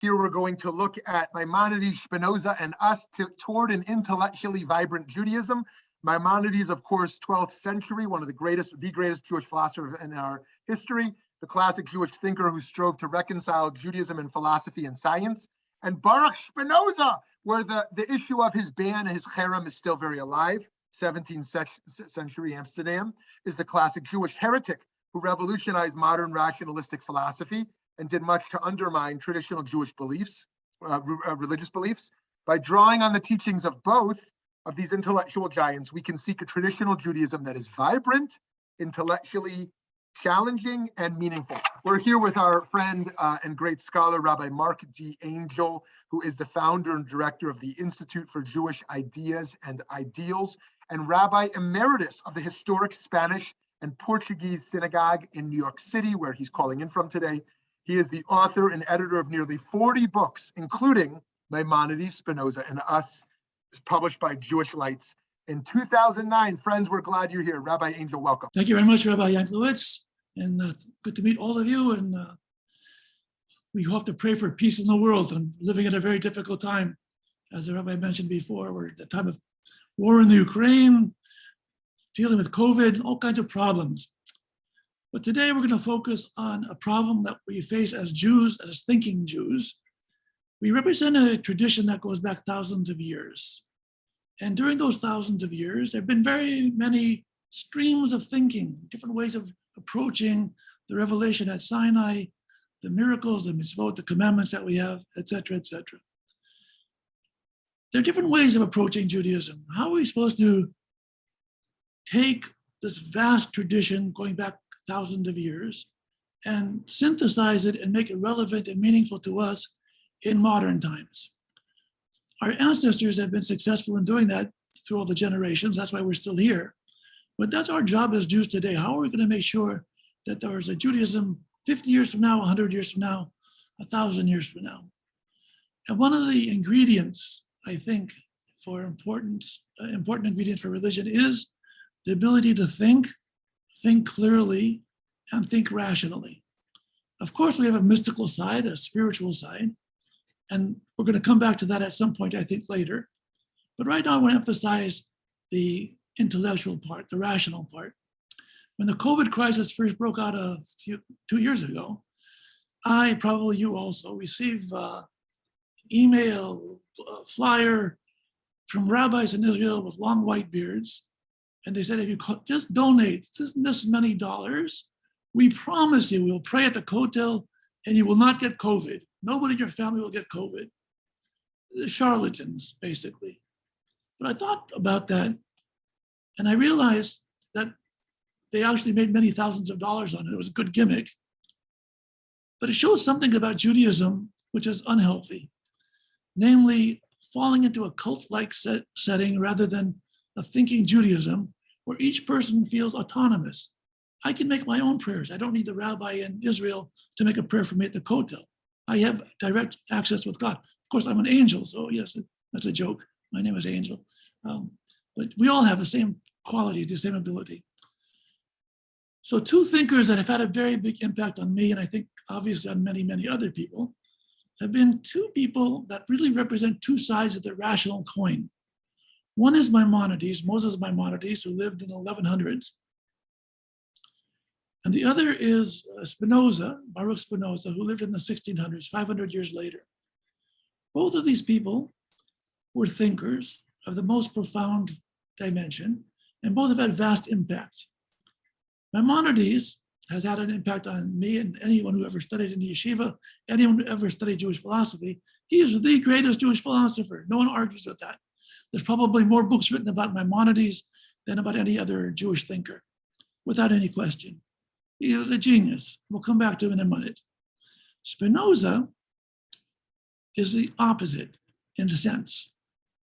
Here we're going to look at Maimonides, Spinoza, and us toward an intellectually vibrant Judaism. Maimonides, of course, 12th century, one of the greatest Jewish philosopher in our history, the classic Jewish thinker who strove to reconcile Judaism and philosophy and science. And Baruch Spinoza, where the issue of his ban and his cherem is still very alive, 17th century Amsterdam, is the classic Jewish heretic who revolutionized modern rationalistic philosophy and did much to undermine traditional Jewish beliefs, religious beliefs. By drawing on the teachings of both of these intellectual giants, we can seek a traditional Judaism that is vibrant, intellectually challenging, and meaningful. We're here with our friend and great scholar, Rabbi Marc D. Angel, who is the founder and director of the Institute for Jewish Ideas and Ideals, and Rabbi Emeritus of the historic Spanish and Portuguese Synagogue in New York City, where he's calling in from today. He is the author and editor of nearly 40 books, including Maimonides, Spinoza, and Us, published by Jewish Lights in 2009. Friends, we're glad you're here. Rabbi Angel, welcome. Thank you very much, Rabbi Yanklowitz, and good to meet all of you. And we have to pray for peace in the world. I'm living at a very difficult time. As the Rabbi mentioned before, we're at the time of war in the Ukraine, dealing with COVID, all kinds of problems. But today we're going to focus on a problem that we face as Jews, as thinking Jews. We represent a tradition that goes back thousands of years. And during those thousands of years, there have been very many streams of thinking, different ways of approaching the revelation at Sinai, the miracles, the mitzvot, the commandments that we have, etc., etc. There are different ways of approaching Judaism. How are we supposed to take this vast tradition going back thousands of years and synthesize it and make it relevant and meaningful to us in modern times? Our ancestors have been successful in doing that through all the generations. That's why we're still here. But that's our job as Jews today. How are we going to make sure that there's a Judaism 50 years from now, 100 years from now, 1,000 years from now? And one of the ingredients, I think, for important ingredients for religion is the ability to think clearly, and think rationally. Of course, we have a mystical side, a spiritual side, and we're going to come back to that at some point, I think, later. But right now, I want to emphasize the intellectual part, the rational part. When the COVID crisis first broke out 2 years ago, I, probably you also, received email, flyer from rabbis in Israel with long white beards. And they said, if you just donate this many dollars, we promise you we'll pray at the kotel and you will not get COVID. Nobody in your family will get COVID. The charlatans, basically. But I thought about that and I realized that they actually made many thousands of dollars on it. It was a good gimmick. But it shows something about Judaism which is unhealthy, namely falling into a cult-like setting rather than a thinking Judaism where each person feels autonomous. I can make my own prayers. I don't need the rabbi in Israel to make a prayer for me at the kotel. I have direct access with God. Of course, I'm an angel, so yes, that's a joke. My name is Angel. But we all have the same qualities, the same ability. So two thinkers that have had a very big impact on me, and I think obviously on many, many other people, have been two people that really represent two sides of the rational coin. One is Maimonides, Moses Maimonides, who lived in the 1100s. And the other is Spinoza, Baruch Spinoza, who lived in the 1600s, 500 years later. Both of these people were thinkers of the most profound dimension, and both have had vast impacts. Maimonides has had an impact on me and anyone who ever studied in the yeshiva, anyone who ever studied Jewish philosophy. He is the greatest Jewish philosopher. No one argues with that. There's probably more books written about Maimonides than about any other Jewish thinker, without any question. He was a genius. We'll come back to him in a minute. Spinoza is the opposite in a sense.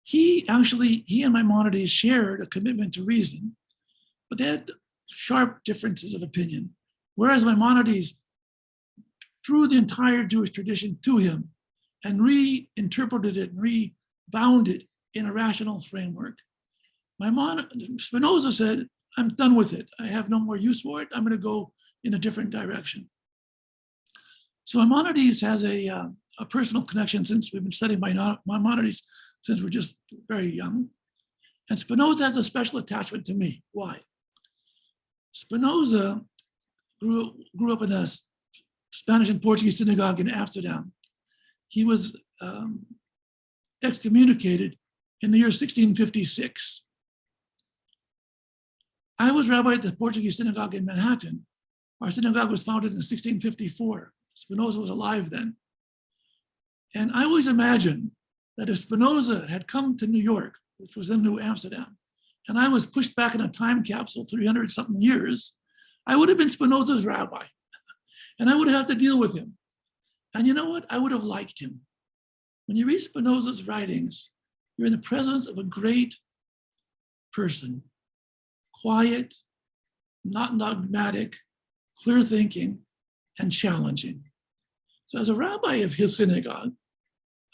He and Maimonides shared a commitment to reason, but they had sharp differences of opinion. Whereas Maimonides drew the entire Jewish tradition to him and reinterpreted it and rebound it in a rational framework. Spinoza said, I'm done with it. I have no more use for it. I'm going to go in a different direction. So Maimonides has a a personal connection since we've been studying Maimonides since we're just very young. And Spinoza has a special attachment to me. Why? Spinoza grew up in a Spanish and Portuguese synagogue in Amsterdam. He was excommunicated in the year 1656. I was rabbi at the Portuguese synagogue in Manhattan. Our synagogue was founded in 1654. Spinoza was alive then. And I always imagined that if Spinoza had come to New York, which was then New Amsterdam, and I was pushed back in a time capsule 300 something years, I would have been Spinoza's rabbi. And I would have to deal with him. And you know what? I would have liked him. When you read Spinoza's writings, you're in the presence of a great person, quiet, not dogmatic, clear thinking, and challenging. So as a rabbi of his synagogue,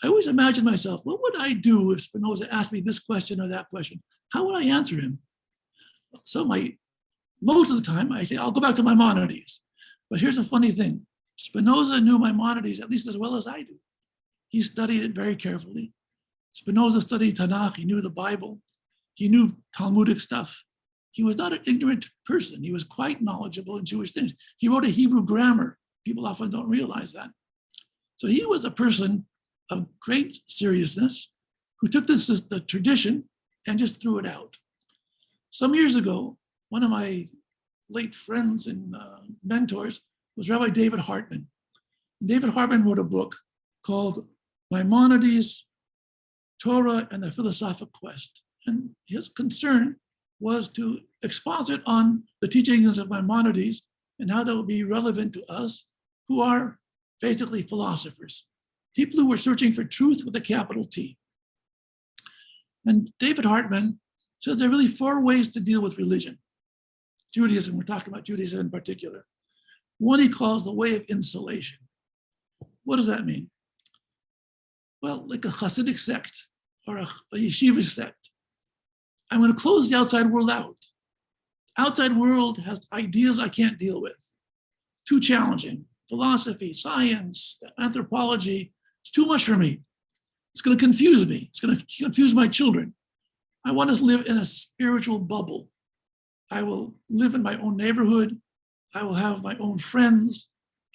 I always imagine myself, what would I do if Spinoza asked me this question or that question? How would I answer him? So most of the time I say, I'll go back to Maimonides. But here's a funny thing. Spinoza knew Maimonides at least as well as I do. He studied it very carefully. Spinoza studied Tanakh, he knew the Bible, he knew Talmudic stuff. He was not an ignorant person. He was quite knowledgeable in Jewish things. He wrote a Hebrew grammar. People often don't realize that. So he was a person of great seriousness who took the tradition and just threw it out. Some years ago, one of my late friends and mentors was Rabbi David Hartman. David Hartman wrote a book called Maimonides, Torah, and the Philosophic Quest. And his concern was to exposit on the teachings of Maimonides and how that would be relevant to us who are basically philosophers, people who were searching for truth with a capital T. And David Hartman says there are really 4 ways to deal with religion. Judaism, we're talking about Judaism in particular. One he calls the way of insulation. What does that mean? Well, like a Hasidic sect or a yeshiva sect. I'm going to close the outside world out. Outside world has ideas I can't deal with. Too challenging. Philosophy, science, anthropology, it's too much for me. It's going to confuse me. It's going to confuse my children. I want to live in a spiritual bubble. I will live in my own neighborhood. I will have my own friends.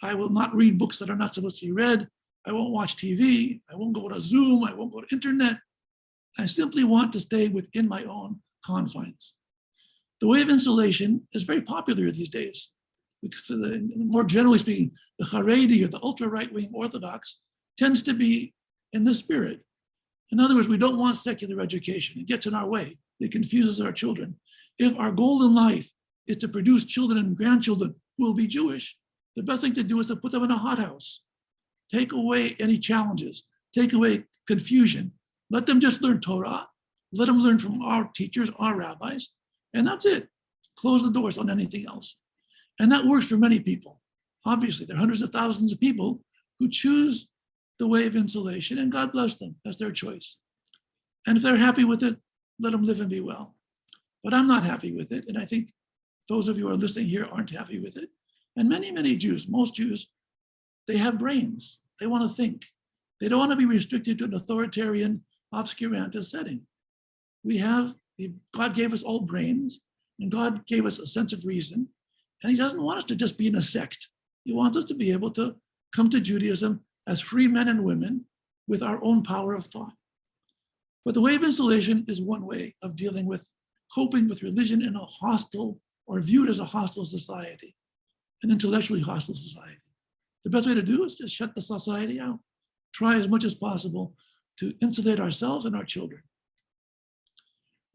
I will not read books that are not supposed to be read. I won't watch TV. I won't go to Zoom. I won't go to internet. I simply want to stay within my own confines. The way of insulation is very popular these days, because more generally speaking, the Haredi or the ultra right-wing Orthodox tends to be in this spirit. In other words, we don't want secular education. It gets in our way. It confuses our children. If our goal in life is to produce children and grandchildren who will be Jewish, the best thing to do is to put them in a hothouse. Take away any challenges. Take away confusion. Let them just learn Torah. Let them learn from our teachers, our rabbis, and that's it. Close the doors on anything else. And that works for many people. Obviously, there are hundreds of thousands of people who choose the way of insulation, and God bless them. That's their choice. And if they're happy with it, let them live and be well. But I'm not happy with it, and I think those of you who are listening here aren't happy with it. And many, many Jews, most Jews, they have brains. They want to think. They don't want to be restricted to an authoritarian, obscurantist setting. God gave us all brains, and God gave us a sense of reason, and he doesn't want us to just be in a sect. He wants us to be able to come to Judaism as free men and women with our own power of thought. But the way of insulation is one way of dealing with coping with religion in a hostile or viewed as a hostile society, an intellectually hostile society. The best way to do is just shut the society out. Try as much as possible to insulate ourselves and our children.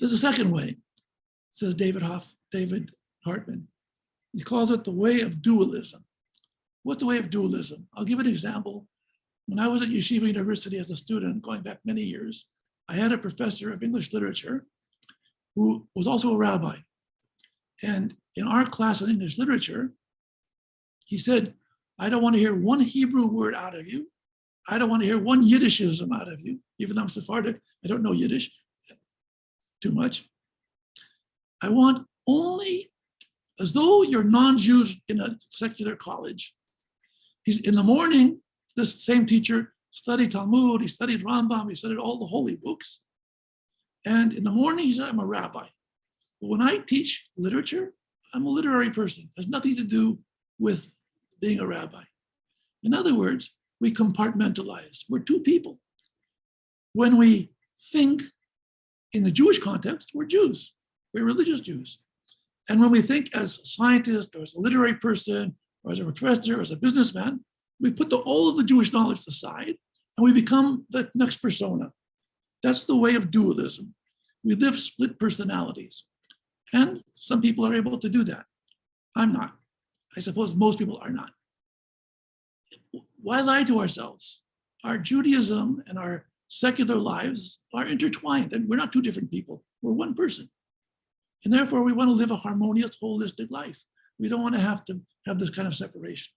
There's a second way, says David Hartman. He calls it the way of dualism. What's the way of dualism? I'll give an example. When I was at Yeshiva University as a student, going back many years, I had a professor of English literature who was also a rabbi. And in our class in English literature, he said, I don't want to hear one Hebrew word out of you. I don't want to hear one Yiddishism out of you. Even though I'm Sephardic, I don't know Yiddish too much. I want only, as though you're non-Jews in a secular college. In the morning, this same teacher studied Talmud, he studied Rambam, he studied all the holy books. And in the morning, he said, I'm a rabbi. But when I teach literature, I'm a literary person. It has nothing to do with being a rabbi. In other words, we compartmentalize. We're two people. When we think in the Jewish context, we're Jews. We're religious Jews. And when we think as a scientist or as a literary person or as a professor or as a businessman, we put all of the Jewish knowledge aside and we become the next persona. That's the way of dualism. We live split personalities. And some people are able to do that. I'm not. I suppose most people are not. Why lie to ourselves? Our Judaism and our secular lives are intertwined, and we're not two different people. We're one person. And therefore, we want to live a harmonious, holistic life. We don't want to have this kind of separation.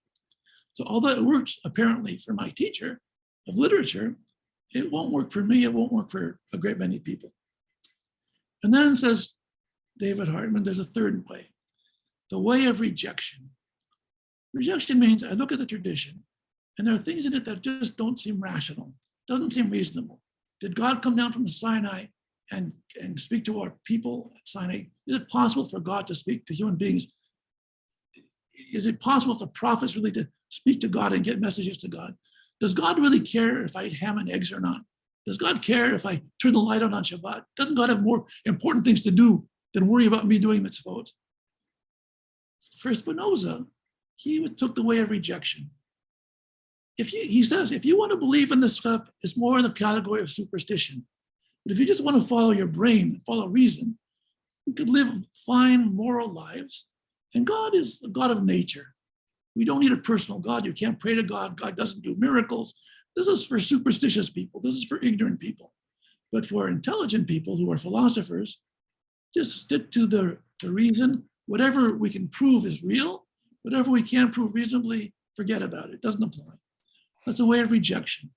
So although it works apparently for my teacher of literature, it won't work for me. It won't work for a great many people. And then says David Hartman, there's a third way, the way of rejection. Rejection means I look at the tradition and there are things in it that just don't seem rational, doesn't seem reasonable. Did God come down from the Sinai and speak to our people at Sinai? Is it possible for God to speak to human beings? Is it possible for prophets really to speak to God and get messages to God? Does God really care if I eat ham and eggs or not? Does God care if I turn the light on Shabbat? Doesn't God have more important things to do than worry about me doing mitzvot? For Spinoza, he took the way of rejection. He says, if you want to believe in this stuff, it's more in the category of superstition. But if you just want to follow your brain, follow reason, you could live fine moral lives. And God is the God of nature. We don't need a personal God. You can't pray to God. God doesn't do miracles. This is for superstitious people. This is for ignorant people. But for intelligent people who are philosophers, just stick to the reason. Whatever we can prove is real. Whatever we can't prove reasonably, forget about it. It doesn't apply. That's a way of rejection.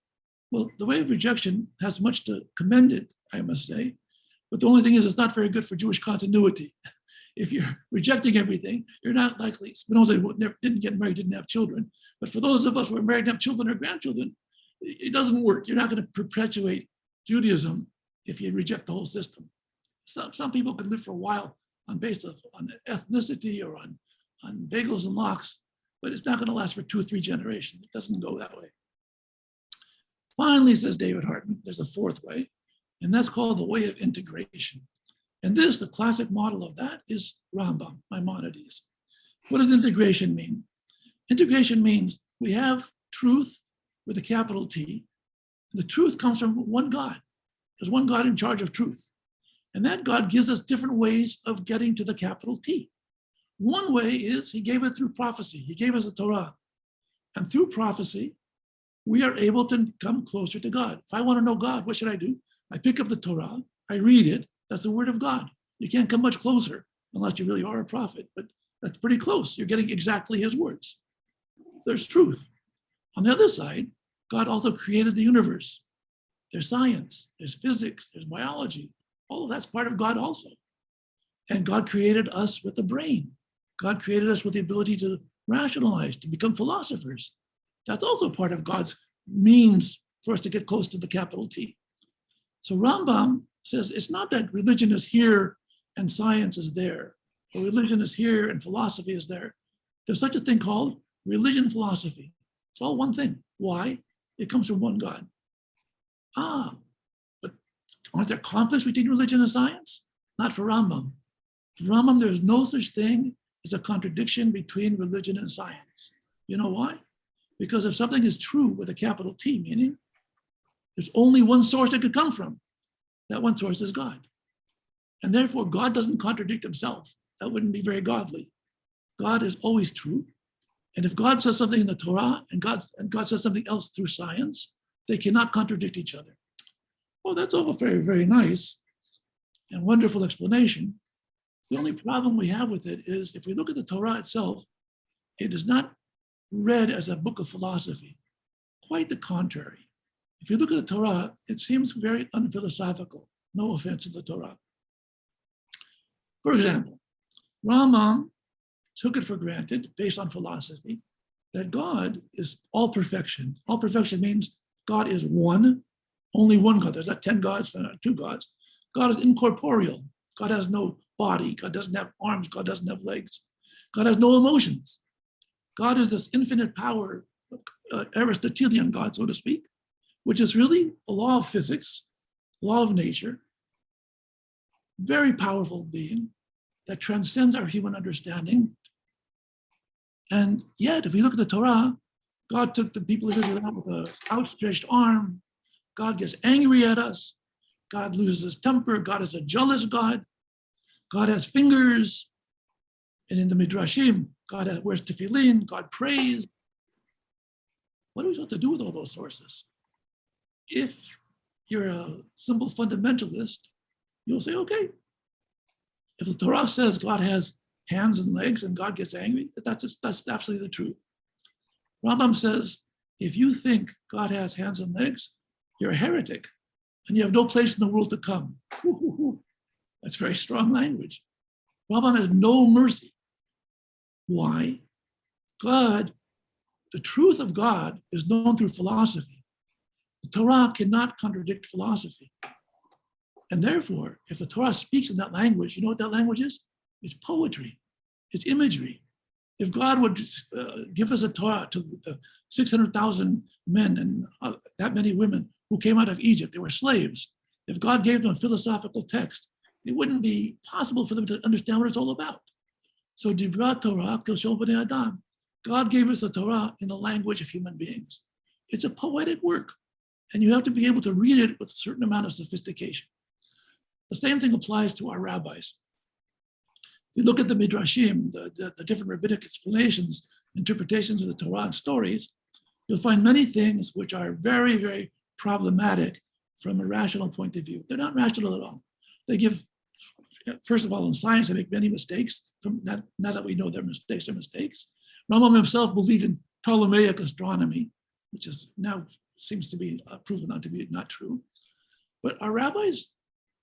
Well, the way of rejection has much to commend it, I must say. But the only thing is, it's not very good for Jewish continuity. If you're rejecting everything, you're not likely. Spinoza didn't get married, didn't have children. But for those of us who are married and have children or grandchildren, it doesn't work. You're not going to perpetuate Judaism if you reject the whole system. Some people can live for a while on ethnicity or on bagels and lox, but it's not going to last for 2 or 3 generations. It doesn't go that way. Finally, says David Hartman, there's a fourth way, and that's called the way of integration. And the classic model of that is Rambam, Maimonides. What does integration mean? Integration means we have truth with a capital T. The truth comes from one God. There's one God in charge of truth. And that God gives us different ways of getting to the capital T. One way is he gave it through prophecy. He gave us the Torah. And through prophecy, we are able to come closer to God. If I want to know God, what should I do? I pick up the Torah, I read it. That's the word of God. You can't come much closer unless you really are a prophet, but that's pretty close. You're getting exactly his words. There's truth. On the other side, God also created the universe. There's science, there's physics, there's biology. All of that's part of God also. And God created us with the brain. God created us with the ability to rationalize, to become philosophers. That's also part of God's means for us to get close to the capital T. So Rambam says it's not that religion is here and science is there, or religion is here and philosophy is there. There's such a thing called religion philosophy. It's all one thing. Why? It comes from one God. But aren't there conflicts between religion and science? Not for Rambam. For Rambam, there's no such thing as a contradiction between religion and science. You know why? Because if something is true with a capital T, meaning there's only one source it could come from. That one source is God. And therefore, God doesn't contradict himself. That wouldn't be very godly. God is always true. And if God says something in the Torah and God says something else through science, they cannot contradict each other. Well, that's all very, very nice and wonderful explanation. The only problem we have with it is if we look at the Torah itself, it is not read as a book of philosophy. Quite the contrary. If you look at the Torah, it seems very unphilosophical. No offense to the Torah. For example, Rambam took it for granted, based on philosophy, that God is all perfection. All perfection means God is one, only one God. There's not 10 gods, there's not 2 gods. God is incorporeal. God has no body. God doesn't have arms. God doesn't have legs. God has no emotions. God is this infinite power, Aristotelian God, so to speak, which is really a law of physics, law of nature, very powerful being that transcends our human understanding. And yet, if we look at the Torah, God took the people of Israel out with an outstretched arm. God gets angry at us. God loses his temper. God is a jealous God. God has fingers. And in the Midrashim, God wears tefillin. God prays. What are we supposed to do with all those sources? If you're a simple fundamentalist, you'll say, okay, if the Torah says God has hands and legs and God gets angry, that's absolutely the truth. Rambam says, if you think God has hands and legs, you're a heretic and you have no place in the world to come. That's very strong language. Rambam has no mercy. Why? God, the truth of God is known through philosophy. The Torah cannot contradict philosophy. And therefore, if the Torah speaks in that language, you know what that language is? It's poetry. It's imagery. If God would give us a Torah to the 600,000 men and that many women who came out of Egypt, they were slaves. If God gave them a philosophical text, it wouldn't be possible for them to understand what it's all about. So, Dibra Torah K'Shon B'nei Adam. God gave us the Torah in the language of human beings. It's a poetic work, and you have to be able to read it with a certain amount of sophistication. The same thing applies to our rabbis. If you look at the Midrashim, the different rabbinic explanations, interpretations of the Torah and stories, you'll find many things which are very, very problematic from a rational point of view. They're not rational at all. They give, first of all, in science, they make many mistakes. Now that we know their mistakes are mistakes. Rambam himself believed in Ptolemaic astronomy, which is now seems to be proven not to be not true. But our rabbis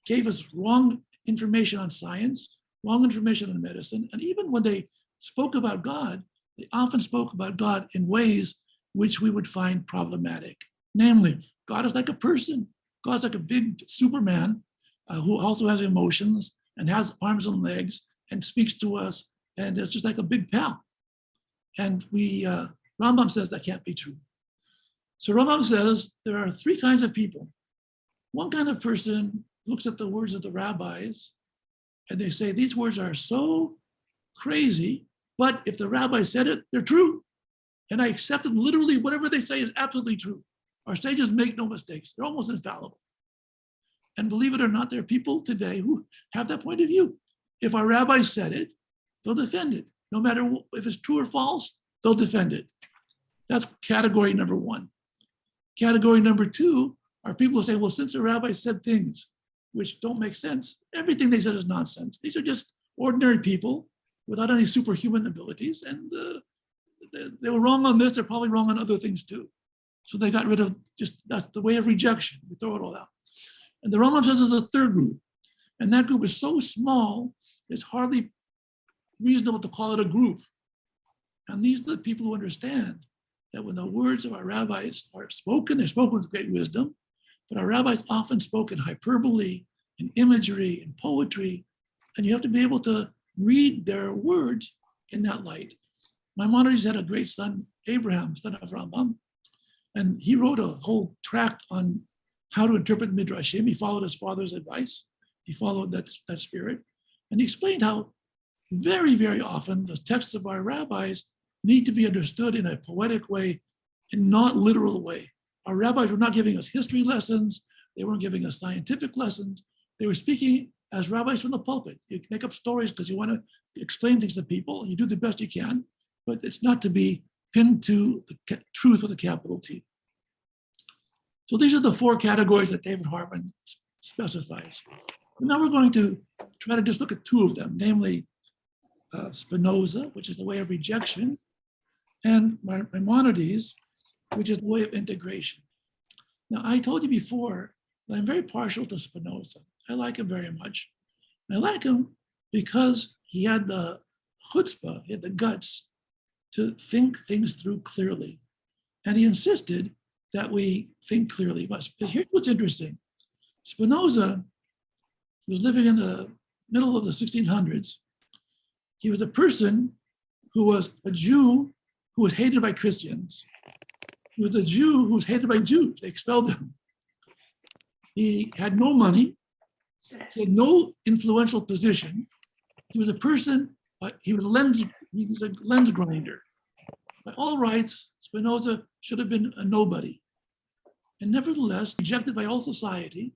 gave us wrong information on science, wrong information on medicine, and even when they spoke about God, they often spoke about God in ways which we would find problematic. Namely, God is like a person. God's like a big Superman who also has emotions and has arms and legs and speaks to us, and it's just like a big pal. And Rambam says that can't be true. So Rambam says there are 3 kinds of people. One kind of person looks at the words of the rabbis and they say, these words are so crazy, but if the rabbi said it, they're true. And I accept them literally, whatever they say is absolutely true. Our sages make no mistakes. They're almost infallible. And believe it or not, there are people today who have that point of view. If our rabbi said it, they'll defend it. No matter if it's true or false, they'll defend it. That's category number 1. Category number 2 are people who say, well, since a rabbi said things which don't make sense, everything they said is nonsense. These are just ordinary people without any superhuman abilities. And they were wrong on this, they're probably wrong on other things too. So they got rid of that's the way of rejection. We throw it all out. And the Rambam says there's a 3rd group. And that group is so small, it's hardly reasonable to call it a group. And these are the people who understand that when the words of our rabbis are spoken, they're spoken with great wisdom, but our rabbis often spoke in hyperbole, in imagery, in poetry, and you have to be able to read their words in that light. Maimonides had a great son, Abraham, son of Rambam, and he wrote a whole tract on how to interpret Midrashim. He followed his father's advice. He followed that spirit, and he explained how very, very often the texts of our rabbis need to be understood in a poetic way and not literal way. Our rabbis were not giving us history lessons. They weren't giving us scientific lessons. They were speaking as rabbis from the pulpit. You make up stories because you want to explain things to people. You do the best you can, but it's not to be pinned to the truth with a capital T. So these are the 4 categories that David Hartman specifies. And now we're going to try to just look at 2 of them, namely Spinoza, which is the way of rejection, and Maimonides, which is the way of integration. Now, I told you before that I'm very partial to Spinoza. I like him very much. I like him because he had the chutzpah, he had the guts to think things through clearly. And he insisted that we think clearly. But here's what's interesting. Spinoza was living in the middle of the 1600s. He was a person who was a Jew who was hated by Christians. He was a Jew who was hated by Jews. They expelled him. He had no money. He had no influential position. He was a person, he was a lens grinder. By all rights, Spinoza should have been a nobody. And nevertheless, rejected by all society,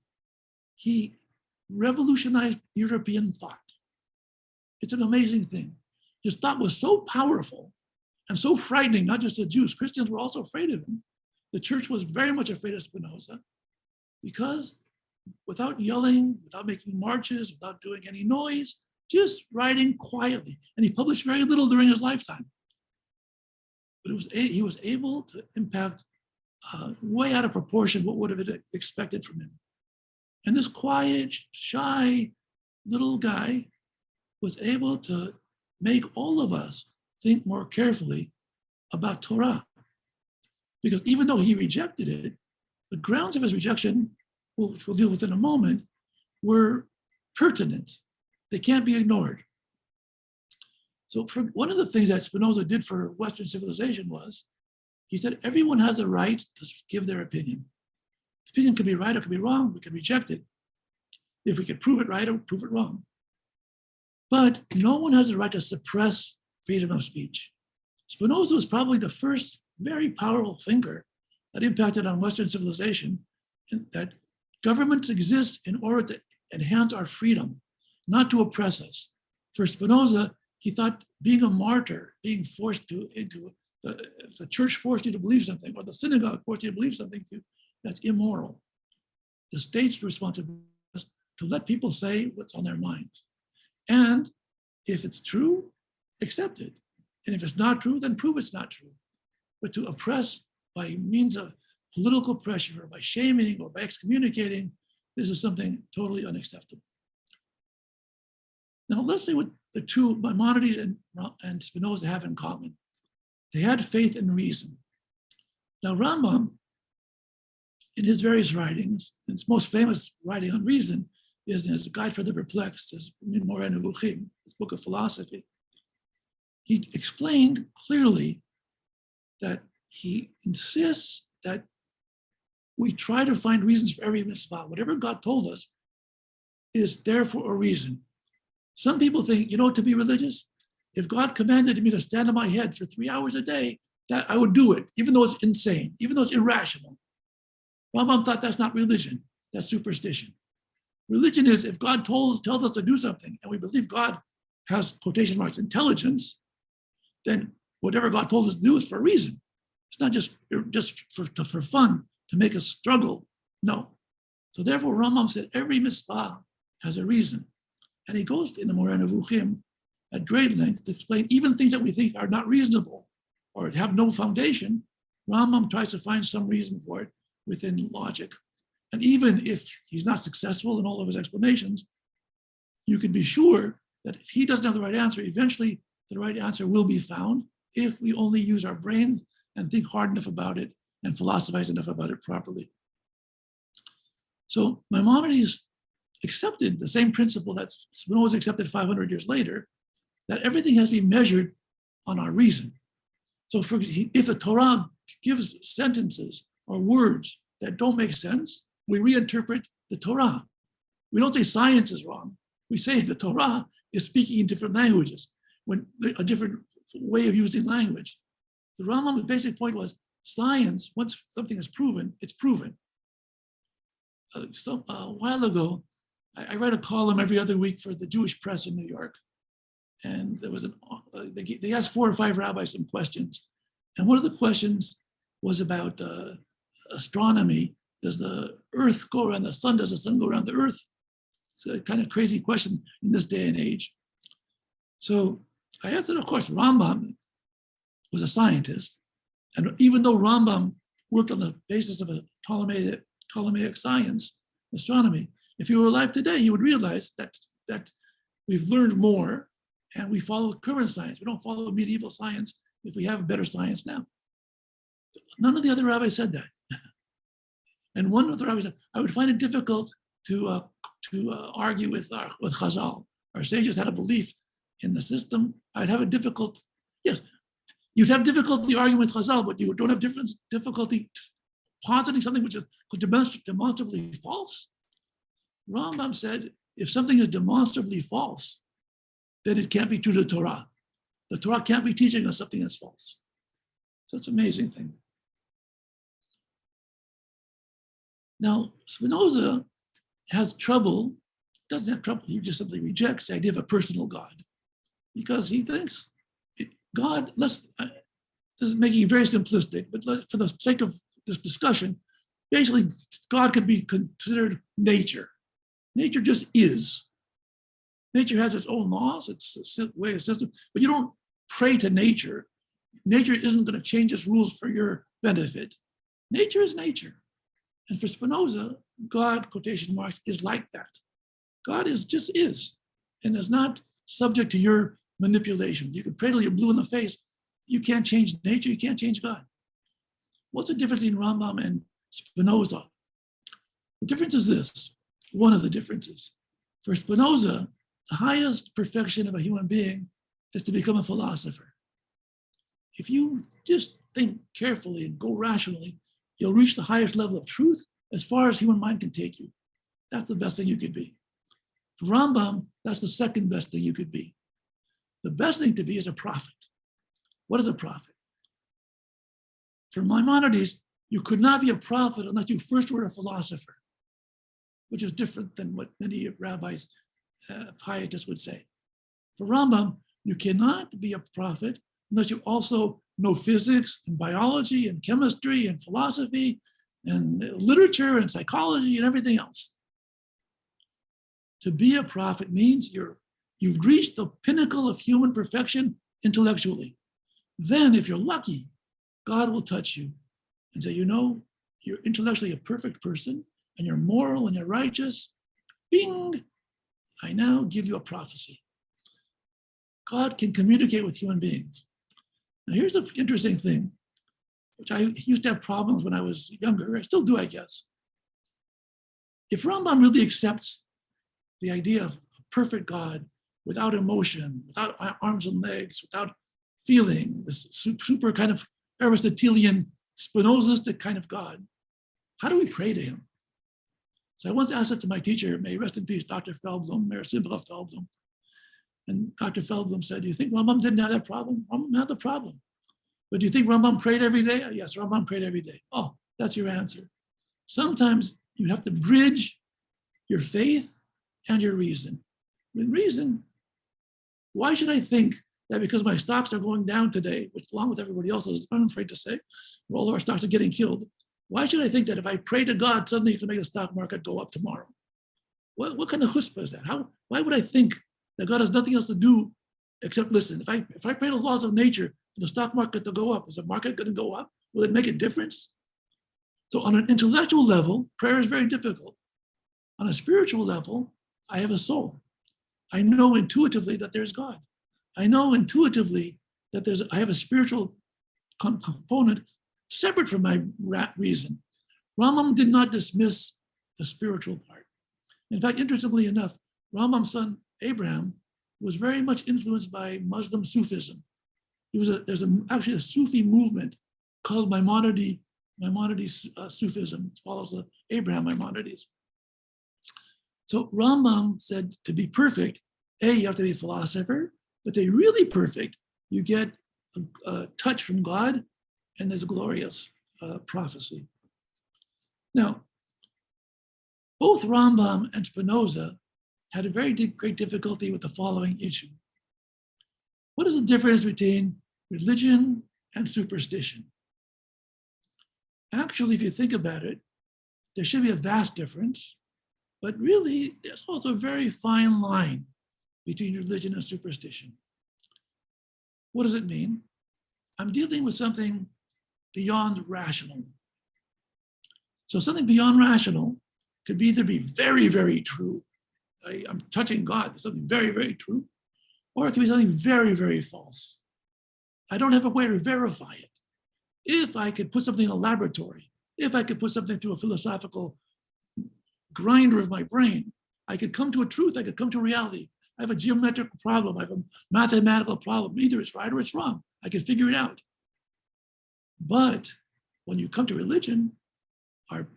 he revolutionized European thought. It's an amazing thing. His thought was so powerful and so frightening, not just the Jews, Christians were also afraid of him. The church was very much afraid of Spinoza because without yelling, without making marches, without doing any noise, just writing quietly. And he published very little during his lifetime. But he was able to impact way out of proportion what would have been expected from him. And this quiet, shy little guy was able to make all of us think more carefully about Torah. Because even though he rejected it, the grounds of his rejection, which we'll deal with in a moment, were pertinent. They can't be ignored. So one of the things that Spinoza did for Western civilization was, he said, everyone has a right to give their opinion. Opinion could be right or could be wrong, we can reject it. If we could prove it right or prove it wrong. But no one has a right to suppress freedom of speech. Spinoza was probably the first very powerful thinker that impacted on Western civilization, and that governments exist in order to enhance our freedom, not to oppress us. For Spinoza, he thought being a martyr, being forced into if the church forced you to believe something, or the synagogue forced you to believe something, that's immoral. The state's responsibility is to let people say what's on their minds. And if it's true, accept it. And if it's not true, then prove it's not true. But to oppress by means of political pressure, or by shaming, or by excommunicating, this is something totally unacceptable. Now, let's see what the two Maimonides and Spinoza have in common. They had faith and reason. Now, Rambam, in his various writings, his most famous writing on reason is in his Guide for the Perplexed, his Moreh Nevuchim, his book of philosophy. He explained clearly that he insists that we try to find reasons for every mitzvah. Whatever God told us is there for a reason. Some people think, to be religious, if God commanded me to stand on my head for 3 hours a day, that I would do it, even though it's insane, even though it's irrational. Rambam thought that's not religion, that's superstition. Religion is if God tells us to do something and we believe God has, quotation marks, intelligence, then whatever God told us to do is for a reason. It's not just for fun, to make us struggle. No. So therefore, Rambam said every mitzvah has a reason. And he goes in the Moreh Nevuchim at great length to explain even things that we think are not reasonable or have no foundation. Rambam tries to find some reason for it within logic. And even if he's not successful in all of his explanations, you can be sure that if he doesn't have the right answer, eventually the right answer will be found if we only use our brain and think hard enough about it and philosophize enough about it properly. So Maimonides accepted the same principle that Spinoza accepted 500 years later, that everything has to be measured on our reason. So if the Torah gives sentences or words that don't make sense, we reinterpret the Torah. We don't say science is wrong. We say the Torah is speaking in different languages, a different way of using language. The Rambam's basic point was science, once something is proven, it's proven. A while ago, I write a column every other week for the Jewish press in New York. And there was they asked 4 or 5 rabbis some questions. And one of the questions was about astronomy. Does the earth go around the sun? Does the sun go around the earth? It's a kind of crazy question in this day and age. So I answered, of course, Rambam was a scientist. And even though Rambam worked on the basis of a Ptolemaic science, astronomy, if he were alive today, he would realize that we've learned more and we follow current science. We don't follow medieval science if we have better science now. None of the other rabbis said that. And one of the rabbis said, I would find it difficult to argue with Chazal. Our sages had a belief in the system. I'd have a difficult, yes, you'd have difficulty arguing with Chazal, but you don't have difficulty positing something which is demonstrably false. Rambam said, if something is demonstrably false, then it can't be true to the Torah. The Torah can't be teaching us something that's false. So it's an amazing thing. Now, Spinoza has trouble, doesn't have trouble, he just simply rejects the idea of a personal God because he thinks God, this is making it very simplistic, but for the sake of this discussion, basically God could be considered nature. Nature just is. Nature has its own laws, its way of system, but you don't pray to nature. Nature isn't going to change its rules for your benefit. Nature is nature. And for Spinoza, God, quotation marks, is like that. God just is, and is not subject to your manipulation. You can pray till you're blue in the face. You can't change nature, you can't change God. What's the difference between Rambam and Spinoza? The difference is this, one of the differences. For Spinoza, the highest perfection of a human being is to become a philosopher. If you just think carefully and go rationally, you'll reach the highest level of truth as far as human mind can take you. That's the best thing you could be. For Rambam, that's the second best thing you could be. The best thing to be is a prophet. What is a prophet? For Maimonides, you could not be a prophet unless you first were a philosopher, which is different than what many rabbis, pietists would say. For Rambam, you cannot be a prophet unless you also know physics and biology and chemistry and philosophy and literature and psychology and everything else. To be a prophet means you've reached the pinnacle of human perfection intellectually. Then, if you're lucky, God will touch you and say, you know, you're intellectually a perfect person and you're moral and you're righteous. Bing, I now give you a prophecy. God can communicate with human beings. Now, here's the interesting thing, which I used to have problems when I was younger. I still do, I guess. If Rambam really accepts the idea of a perfect God without emotion, without arms and legs, without feeling, this super kind of Aristotelian, Spinozistic kind of God, how do we pray to him? So I once asked it to my teacher, may he rest in peace, Dr. Feldblum, Mayor Simcha Feldblum. And Dr. Feldblum said, do you think Rambam didn't have that problem? Rambam had the problem. But do you think Rambam prayed every day? Yes, Rambam prayed every day. Oh, that's your answer. Sometimes you have to bridge your faith and your reason. With reason, why should I think that because my stocks are going down today, which along with everybody else's, I'm afraid to say, all of our stocks are getting killed. Why should I think that if I pray to God, suddenly to make the stock market go up tomorrow? What kind of chutzpah is that? Why would I think that God has nothing else to do except listen? If I pray the laws of nature for the stock market to go up, is the market going to go up? Will it make a difference? So on an intellectual level, prayer is very difficult. On a spiritual level, I have a soul. I know intuitively that there's God. I know intuitively that I have a spiritual component separate from my reason. Rambam did not dismiss the spiritual part. In fact, interestingly enough, Rambam's son Abraham was very much influenced by Muslim Sufism. There's actually a Sufi movement called Maimonides Sufism. It follows the Abraham Maimonides. So Rambam said to be perfect, you have to be a philosopher, but to be really perfect, you get a touch from God, and there's a glorious prophecy. Now, both Rambam and Spinoza had a very great difficulty with the following issue. What is the difference between religion and superstition? Actually, if you think about it, there should be a vast difference, but really, there's also a very fine line between religion and superstition. What does it mean? I'm dealing with something beyond rational. So something beyond rational could either be very, very true. I'm touching God, something very, very true, or it could be something very, very false. I don't have a way to verify it. If I could put something in a laboratory If I could put something through a philosophical grinder of my brain, I could come to a truth, I could come to reality. I have a geometrical problem, I have a mathematical problem. Either it's right or it's wrong. I can figure it out. But when you come to religion, our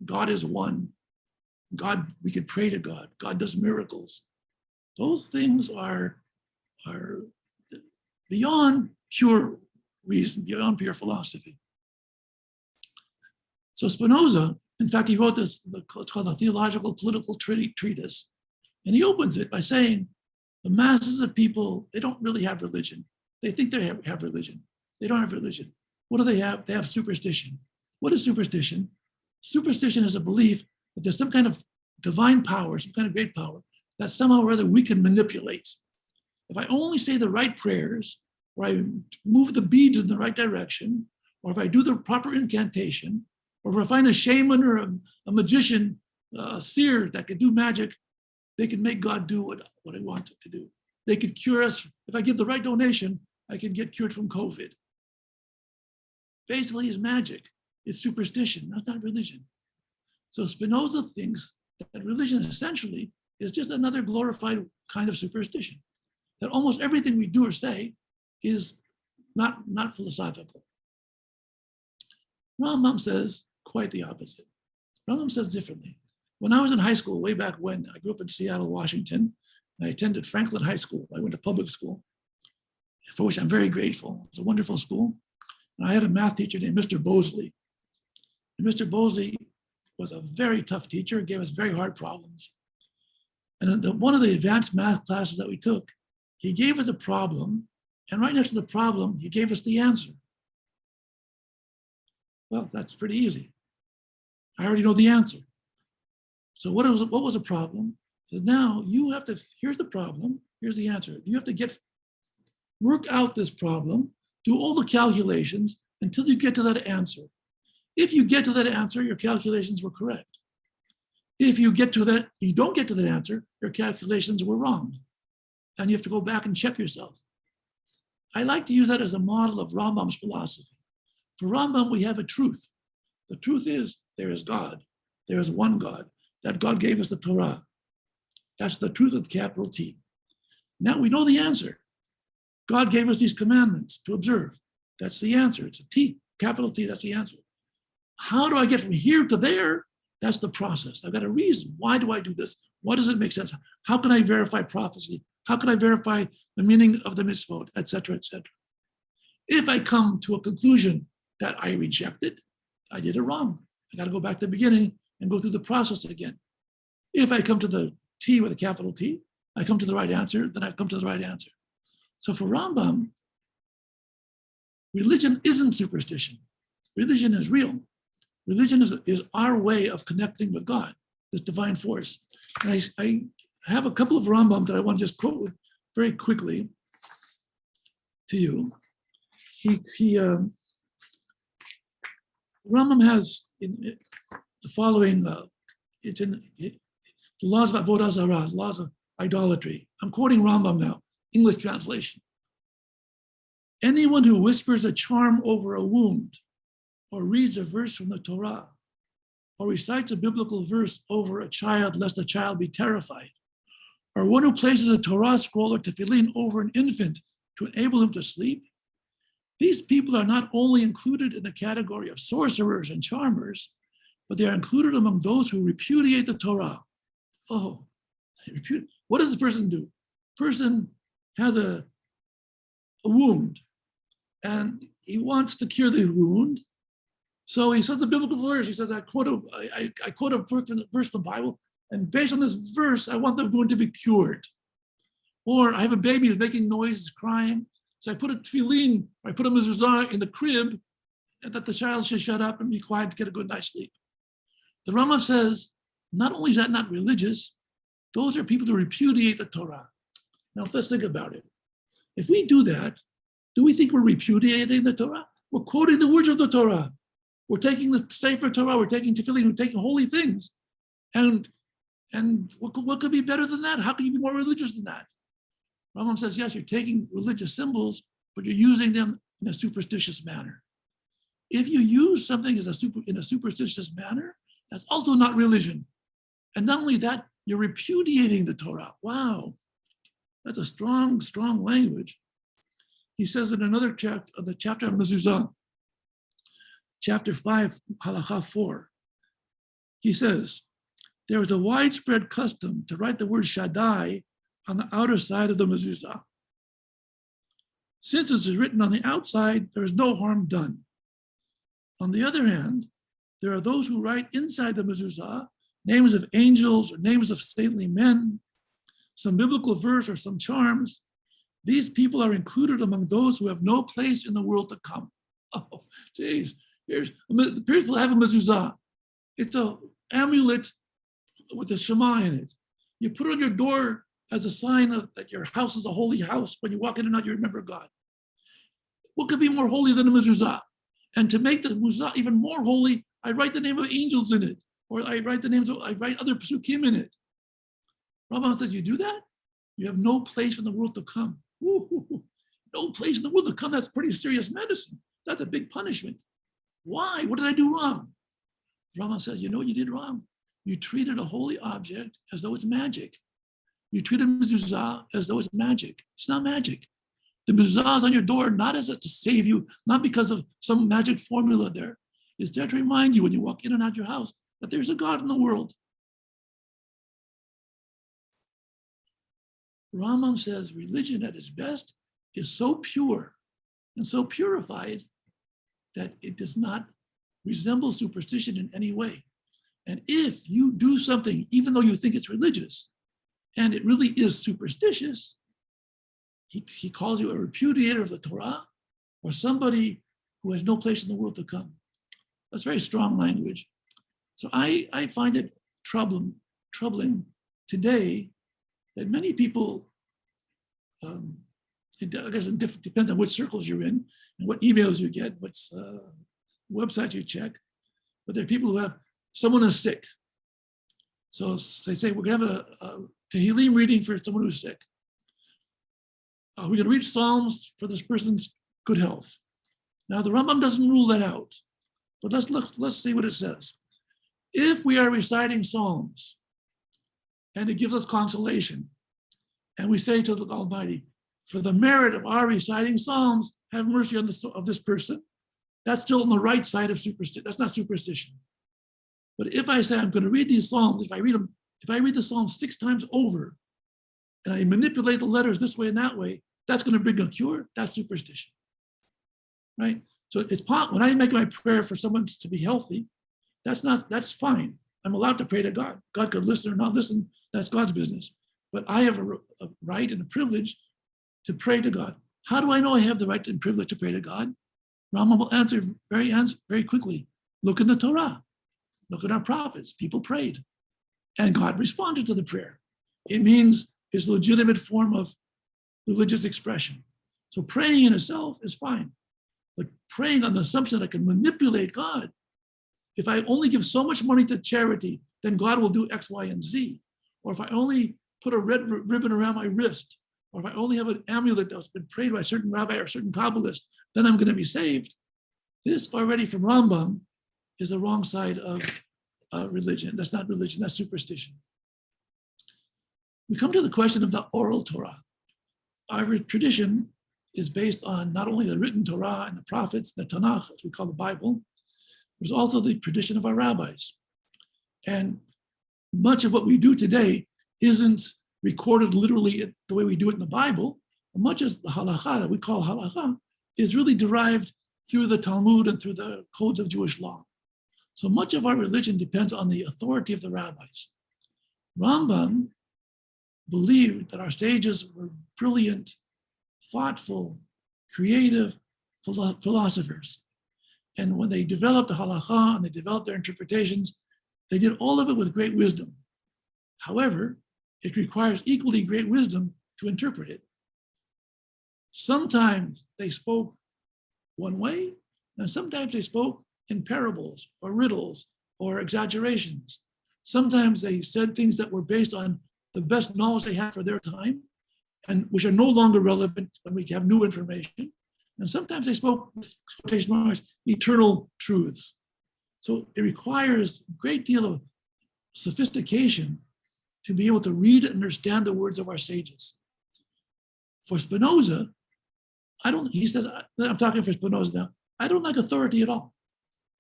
God is one. God, we could pray to God. God does miracles. Those things are beyond pure reason, beyond pure philosophy. So Spinoza, in fact, he wrote this, it's called a theological political treatise. And he opens it by saying, the masses of people, they don't really have religion. They think they have religion. They don't have religion. What do they have? They have superstition. What is superstition? Superstition is a belief that there's some kind of divine power, some kind of great power, that somehow or other we can manipulate. If I only say the right prayers, or I move the beads in the right direction, or if I do the proper incantation, or if I find a shaman or a magician, a seer that can do magic, they can make God do what I want it to do. They could cure us. If I give the right donation, I can get cured from COVID. Basically, it's magic. It's superstition, not religion. So Spinoza thinks that religion essentially is just another glorified kind of superstition. That almost everything we do or say is not philosophical. Rambam says quite the opposite. Rambam says differently. When I was in high school, way back when, I grew up in Seattle, Washington, and I attended Franklin High School. I went to public school, for which I'm very grateful. It's a wonderful school. And I had a math teacher named Mr. Bosley. And Mr. Bosley was a very tough teacher, gave us very hard problems. And in one of the advanced math classes that we took, he gave us a problem, and right next to the problem, he gave us the answer. Well, that's pretty easy. I already know the answer. So what was the problem? So now you have to, here's the problem, here's the answer. You have to work out this problem, do all the calculations until you get to that answer. If you get to that answer, your calculations were correct. If you don't get to that answer, your calculations were wrong. And you have to go back and check yourself. I like to use that as a model of Rambam's philosophy. For Rambam, we have a truth. The truth is there is God. There is one God. That God gave us the Torah. That's the truth with capital T. Now we know the answer. God gave us these commandments to observe. That's the answer. It's a T, capital T, that's the answer. How do I get from here to there? That's the process. I've got a reason. Why do I do this? Why does it make sense? How can I verify prophecy? How can I verify the meaning of the mitzvot, et cetera, et cetera? If I come to a conclusion that I rejected, I did it wrong. I got to go back to the beginning and go through the process again. If I come to the T with a capital T, I come to the right answer, then I come to the right answer. So for Rambam, religion isn't superstition. Religion is real. Religion is our way of connecting with God, this divine force. And I have a couple of Rambam that I want to just quote very quickly to you. Rambam has the following, it's in the laws of Avodah Zarah, laws of idolatry. I'm quoting Rambam now, English translation. Anyone who whispers a charm over a wound, or reads a verse from the Torah, or recites a biblical verse over a child lest the child be terrified, or one who places a Torah scroll or tefillin over an infant to enable him to sleep, these people are not only included in the category of sorcerers and charmers, but they are included among those who repudiate the Torah. Oh, what does the person do? Person has a wound, and he wants to cure the wound. So he says the biblical verse. He says, I quote a verse from the Bible, and based on this verse, I want the wound to be cured. Or I have a baby who's making noise, crying, so I put a tefillin, or I put a Mezuzah in the crib, and that the child should shut up and be quiet to get a good night's sleep. The Rambam says, not only is that not religious, those are people who repudiate the Torah. Now let's think about it. If we do that, do we think we're repudiating the Torah? We're quoting the words of the Torah. We're taking the Sefer Torah, we're taking tefillin, we're taking holy things. And what could be better than that? How can you be more religious than that? Rambam says, yes, you're taking religious symbols, but you're using them in a superstitious manner. if you use something in a superstitious manner, that's also not religion. And not only that, you're repudiating the Torah. Wow, that's a strong, strong language. He says in another chapter, the chapter on Mezuzah, chapter 5, halakha 4, he says, there is a widespread custom to write the word Shaddai on the outer side of the Mezuzah. Since it is written on the outside, there is no harm done. On the other hand, there are those who write inside the Mezuzah names of angels or names of saintly men, some biblical verse or some charms. These people are included among those who have no place in the world to come. Oh, geez. Here's people have a Mezuzah. It's an amulet with a Shema in it. You put it on your door as a sign that your house is a holy house. When you walk in and out, you remember God. What could be more holy than a Mezuzah? And to make the Mezuzah even more holy, I write the name of angels in it, or I write other psukim in it. Rambam says, you do that? You have no place in the world to come. Ooh, no place in the world to come. That's pretty serious medicine. That's a big punishment. Why? What did I do wrong? Rambam says, you know what you did wrong? You treated a holy object as though it's magic. You treated Mezuzah as though it's magic. It's not magic. The Mezuzah is on your door, not as to save you, not because of some magic formula there. It's there to remind you when you walk in and out your house that there's a God in the world. Rambam says religion at its best is so pure and so purified that it does not resemble superstition in any way. And if you do something, even though you think it's religious, and it really is superstitious, he calls you a repudiator of the Torah or somebody who has no place in the world to come. That's very strong language. So I find it troubling today that many people, I guess it depends on which circles you're in and what emails you get, what websites you check, but there are people who have, someone is sick. So they say, we're gonna have a Tehillim reading for someone who's sick. We're going to read Psalms for this person's good health. Now, the Rambam doesn't rule that out, but let's see what it says. If we are reciting Psalms and it gives us consolation, and we say to the Almighty, for the merit of our reciting Psalms, have mercy on this person, that's still on the right side of superstition. That's not superstition. But if I say I'm going to read these Psalms, if I read the Psalms 6 times over, and I manipulate the letters this way and that way, that's going to bring a cure. That's superstition, right? So it's when I make my prayer for someone to be healthy, that's fine. I'm allowed to pray to God. God could listen or not listen. That's God's business. But I have a right and a privilege to pray to God. How do I know I have the right and privilege to pray to God? Rambam will answer very quickly. Look in the Torah. Look at our prophets. People prayed, and God responded to the prayer. It means is a legitimate form of religious expression. So praying in itself is fine, but praying on the assumption that I can manipulate God, if I only give so much money to charity, then God will do X, Y, and Z. Or if I only put a red ribbon around my wrist, or if I only have an amulet that's been prayed by a certain rabbi or a certain Kabbalist, then I'm going to be saved. This already from Rambam is the wrong side of religion. That's not religion, that's superstition. We come to the question of the oral Torah. Our tradition is based on not only the written Torah and the prophets, the Tanakh, as we call the Bible, there's also the tradition of our rabbis. And much of what we do today isn't recorded literally the way we do it in the Bible. Much as the halakha that we call halakha is really derived through the Talmud and through the codes of Jewish law. So much of our religion depends on the authority of the rabbis. Rambam believed that our sages were brilliant, thoughtful, creative philosophers. And when they developed the halakha and they developed their interpretations, they did all of it with great wisdom. However, it requires equally great wisdom to interpret it. Sometimes they spoke one way, and sometimes they spoke in parables or riddles or exaggerations. Sometimes they said things that were based on the best knowledge they had for their time, and which are no longer relevant when we have new information. And sometimes they spoke with quotation marks, eternal truths. So it requires a great deal of sophistication to be able to read and understand the words of our sages. For Spinoza, he says, I'm talking for Spinoza now, I don't like authority at all.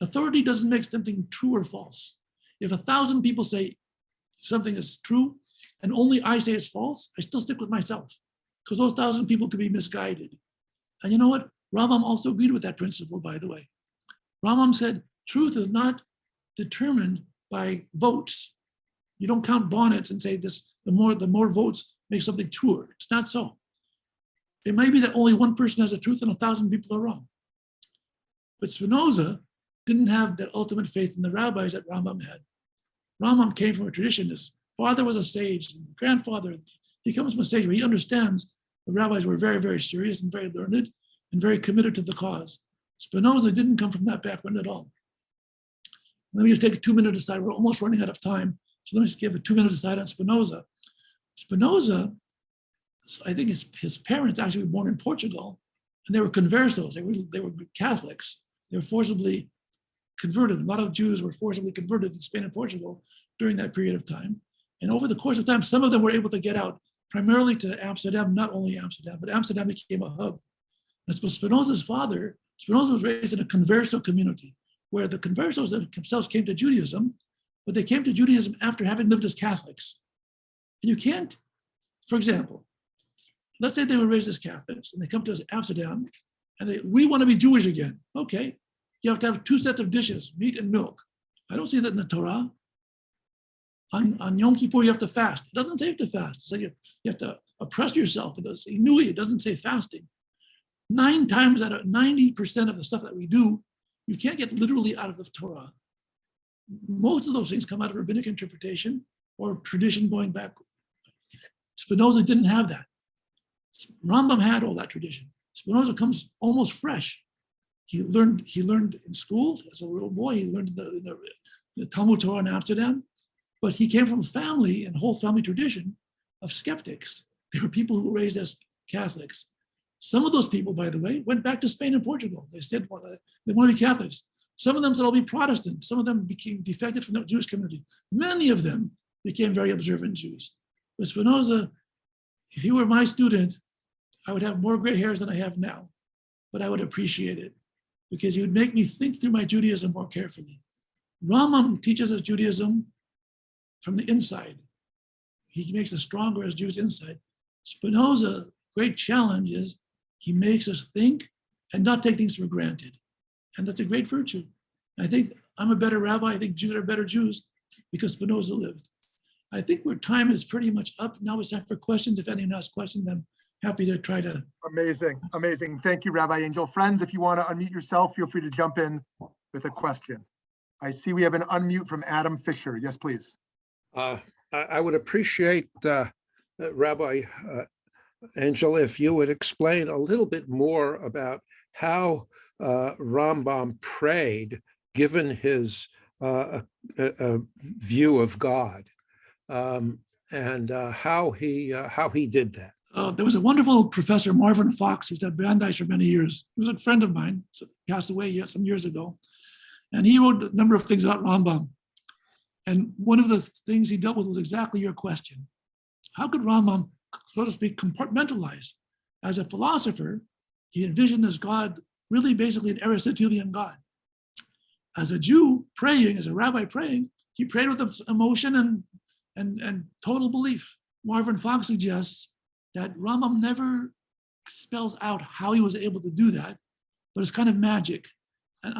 Authority doesn't make something true or false. If 1,000 people say something is true and only I say it's false, I still stick with myself because those 1,000 people could be misguided. And you know what? Rambam also agreed with that principle, by the way. Rambam said, truth is not determined by votes. You don't count bonnets and say this, the more votes make something truer. It's not so. It may be that only one person has the truth and 1,000 people are wrong. But Spinoza didn't have that ultimate faith in the rabbis that Rambam had. Rambam came from a tradition. His father was a sage, and grandfather, he comes from a stage where he understands the rabbis were very, very serious and very learned and very committed to the cause. Spinoza didn't come from that background at all. Let me just take a 2-minute aside. We're almost running out of time. So let me just give a 2-minute aside on Spinoza. Spinoza, I think his parents actually were born in Portugal, and they were conversos. They were Catholics. They were forcibly converted. A lot of Jews were forcibly converted in Spain and Portugal during that period of time. And over the course of time, some of them were able to get out, primarily to Amsterdam, not only Amsterdam, but Amsterdam became a hub. And Spinoza's father, Spinoza was raised in a converso community, where the conversos themselves came to Judaism, but they came to Judaism after having lived as Catholics. And you can't, for example, let's say they were raised as Catholics and they come to Amsterdam and we want to be Jewish again. Okay, you have to have 2 sets of dishes, meat and milk. I don't see that in the Torah. On Yom Kippur, you have to fast. It doesn't say you have to fast. It says you have to oppress yourself. It doesn't say nui. It doesn't say fasting. 9 times out of 90% of the stuff that we do, you can't get literally out of the Torah. Most of those things come out of rabbinic interpretation or tradition going back. Spinoza didn't have that. Rambam had all that tradition. Spinoza comes almost fresh. He learned in school as a little boy. He learned the Talmud Torah in Amsterdam, but he came from a family and whole family tradition of skeptics. They were people who were raised as Catholics. Some of those people, by the way, went back to Spain and Portugal. They said they want to be Catholics. Some of them said, I'll be Protestant. Some of them defected from the Jewish community. Many of them became very observant Jews. But Spinoza, if he were my student, I would have more gray hairs than I have now, but I would appreciate it because he would make me think through my Judaism more carefully. Rambam teaches us Judaism from the inside. He makes us stronger as Jews inside. Spinoza, great challenge is he makes us think and not take things for granted. And that's a great virtue. I think I'm a better rabbi. I think Jews are better Jews because Spinoza lived. I think our time is pretty much up. Now it's time for questions. If anyone has questions, I'm happy to try to. Amazing, amazing. Thank you, Rabbi Angel. Friends, if you want to unmute yourself, feel free to jump in with a question. I see we have an unmute from Adam Fisher. Yes, please. I would appreciate, Rabbi Angel, if you would explain a little bit more about how Rambam prayed, given his view of God, and how he did that. There was a wonderful professor, Marvin Fox, who's at Brandeis for many years. He was a friend of mine, so passed away some years ago. And he wrote a number of things about Rambam. And one of the things he dealt with was exactly your question. How could Rambam, so to speak, compartmentalize? As a philosopher, he envisioned as God really basically an Aristotelian God. As a Jew praying, as a rabbi praying, he prayed with emotion and total belief. Marvin Fox suggests that Rambam never spells out how he was able to do that, but it's kind of magic. And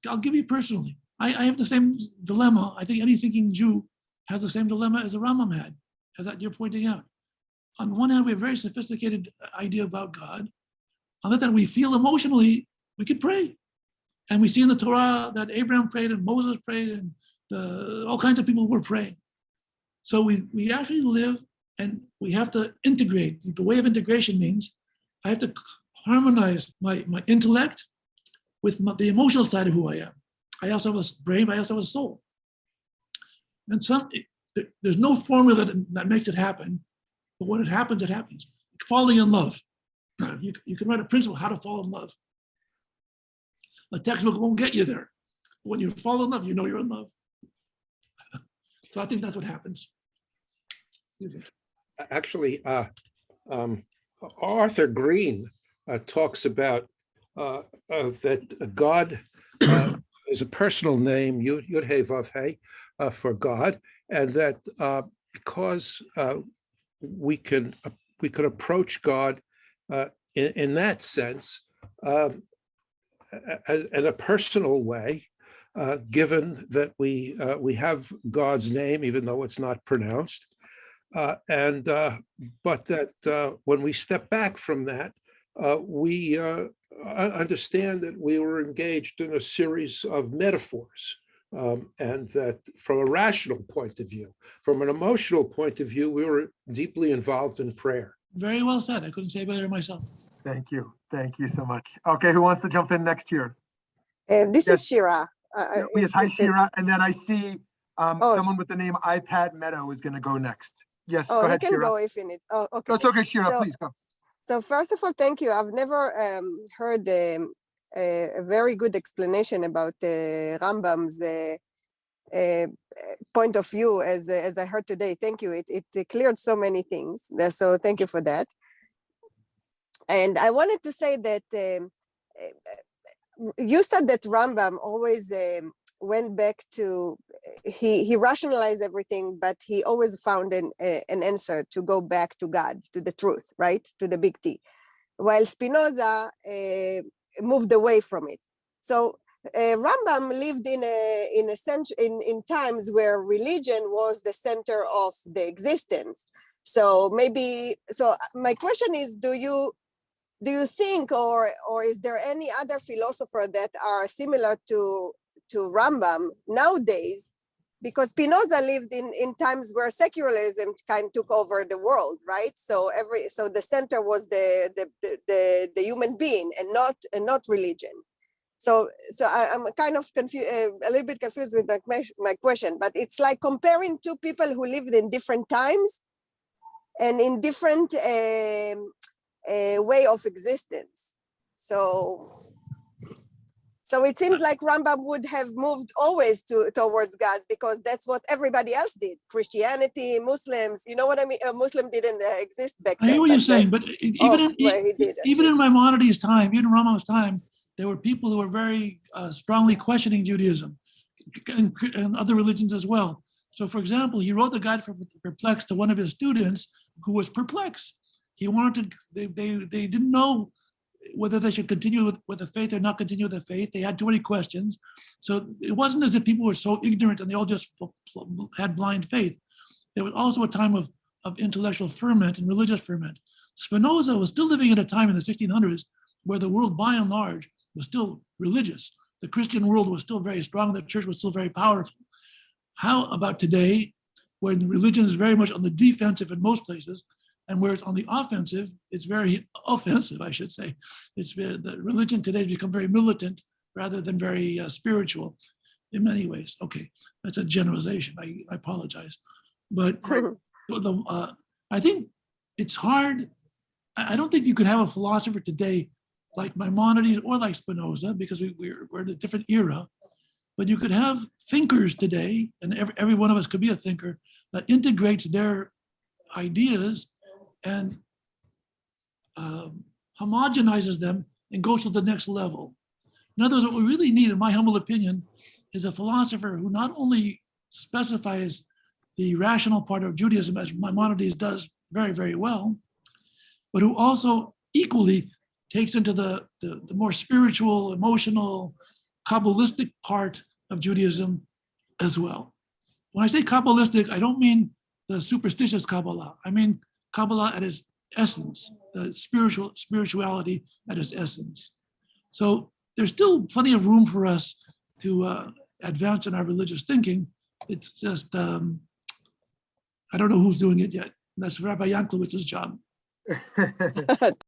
I'll give you personally. I have the same dilemma. I think any thinking Jew has the same dilemma as the Rambam had, as that you're pointing out. On one hand, we have a very sophisticated idea about God. On the other hand, we feel emotionally we could pray. And we see in the Torah that Abraham prayed and Moses prayed and all kinds of people were praying. So we actually live and we have to integrate. The way of integration means I have to harmonize my intellect with the emotional side of who I am. I also have a brain, but I also have a soul. And there's no formula that makes it happen, but when it happens, it happens. Falling in love. You can write a principle, how to fall in love. A textbook won't get you there. When you fall in love, you know you're in love. So I think that's what happens. Actually, Arthur Green talks about that God is a personal name, Yud He Vav He, for God, and that because we can approach God in that sense in a personal way, given that we have God's name, even though it's not pronounced, but that when we step back from that, we understand that we were engaged in a series of metaphors, and that from a rational point of view, from an emotional point of view, we were deeply involved in prayer. Very well said. I couldn't say better myself. Thank you. Thank you so much. Okay, who wants to jump in next here? This is Shira. Yes, hi, Shira. And then I see someone with the name iPad Meadow is going to go next. Yes, go ahead, he can Shira. go if he needs. Oh, okay. That's okay, Shira, please go. So first of all, thank you. I've never heard a very good explanation about Rambam's point of view as I heard today. Thank you. It cleared so many things. So thank you for that. And I wanted to say that you said that Rambam always went back to, he rationalized everything, but he always found an answer to go back to God, to the truth, right? To the big T. While Spinoza moved away from it. So Rambam lived in times where religion was the center of the existence. So my question is, do you think, or is there any other philosopher that are similar to Rambam nowadays? Because Spinoza lived in times where secularism kind of took over the world, right? So the center was the human being and not religion. So I'm kind of confused, a little bit confused with my question, but it's like comparing two people who lived in different times and in different way of existence. So it seems like Rambam would have moved always towards God, because that's what everybody else did. Christianity, Muslims, you know what I mean? Muslim didn't exist back then. I hear what you're saying, but even in Maimonides' time, even Rambam's time, there were people who were very strongly questioning Judaism and other religions as well. So, for example, he wrote the Guide for Perplexed to one of his students who was perplexed. He wanted to, they didn't know whether they should continue with the faith or not continue with the faith. They had too many questions. So it wasn't as if people were so ignorant and they all just had blind faith. There was also a time of intellectual ferment and religious ferment. Spinoza was still living at a time in the 1600s where the world by and large was still religious. The Christian world was still very strong. The church was still very powerful. How about today, when religion is very much on the defensive in most places, and where it's on the offensive, it's very offensive, I should say. The religion today has become very militant rather than very spiritual in many ways. Okay, that's a generalization. I apologize. But I think it's hard. I don't think you could have a philosopher today like Maimonides or like Spinoza, because we're in a different era. But you could have thinkers today, and every one of us could be a thinker, that integrates their ideas and homogenizes them and goes to the next level. In other words, what we really need, in my humble opinion, is a philosopher who not only specifies the rational part of Judaism, as Maimonides does very, very well, but who also equally takes into the more spiritual, emotional, Kabbalistic part of Judaism as well. When I say Kabbalistic, I don't mean the superstitious Kabbalah. I mean Kabbalah at its essence, the spirituality at its essence. So there's still plenty of room for us to advance in our religious thinking. It's just, I don't know who's doing it yet. That's Rabbi Yanklowitz's job.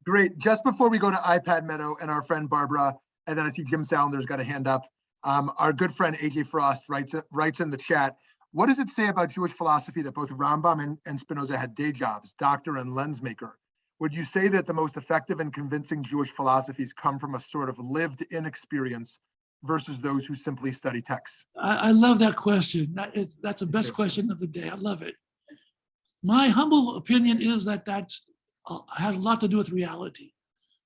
Great. Just before we go to iPad Meadow and our friend Barbara, and then I see Jim Salander's got a hand up. Our good friend AJ Frost writes in the chat, what does it say about Jewish philosophy that both Rambam and Spinoza had day jobs, doctor and lens maker? Would you say that the most effective and convincing Jewish philosophies come from a sort of lived inexperience versus those who simply study texts? I love that question. That's the best question of the day. I love it. My humble opinion is that has a lot to do with reality.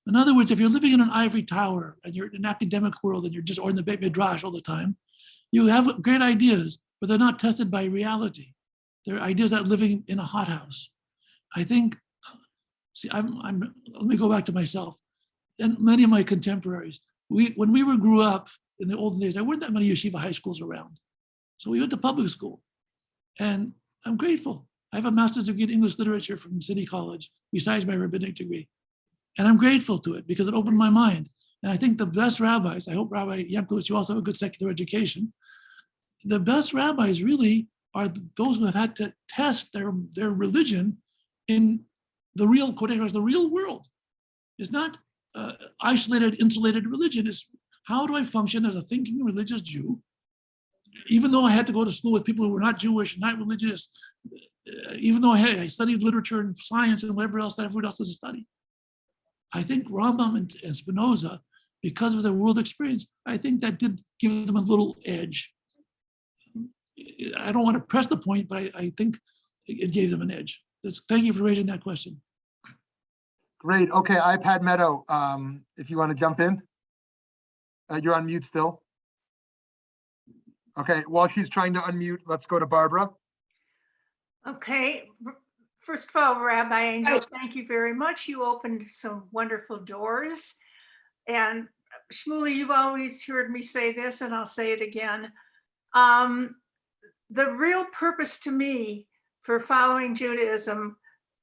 In other words, if you're living in an ivory tower and you're in an academic world and you're just or in the Beit Midrash all the time, you have great ideas, but they're not tested by reality. They're ideas that are living in a hothouse. I think, let me go back to myself and many of my contemporaries. When we grew up in the olden days, there weren't that many yeshiva high schools around. So we went to public school, and I'm grateful. I have a master's degree in English literature from City College, besides my rabbinic degree. And I'm grateful to it because it opened my mind. And I think the best rabbis, I hope Rabbi Emeritus, you also have a good secular education. The best rabbis really are those who have had to test their religion in the real, the real world. It's not isolated, insulated religion. It's how do I function as a thinking religious Jew, even though I had to go to school with people who were not Jewish and not religious, even though I studied literature and science and whatever else that everyone else has to study. I think Rambam and Spinoza, because of their world experience, I think that did give them a little edge. I don't want to press the point, but I think it gave them an edge. Thank you for raising that question. Great. Okay, iPad Meadow, if you want to jump in. You're on mute still. Okay, while she's trying to unmute, let's go to Barbara. Okay. First of all, Rabbi Angel, thank you very much. You opened some wonderful doors. And Shmuley, you've always heard me say this, and I'll say it again. The real purpose to me for following Judaism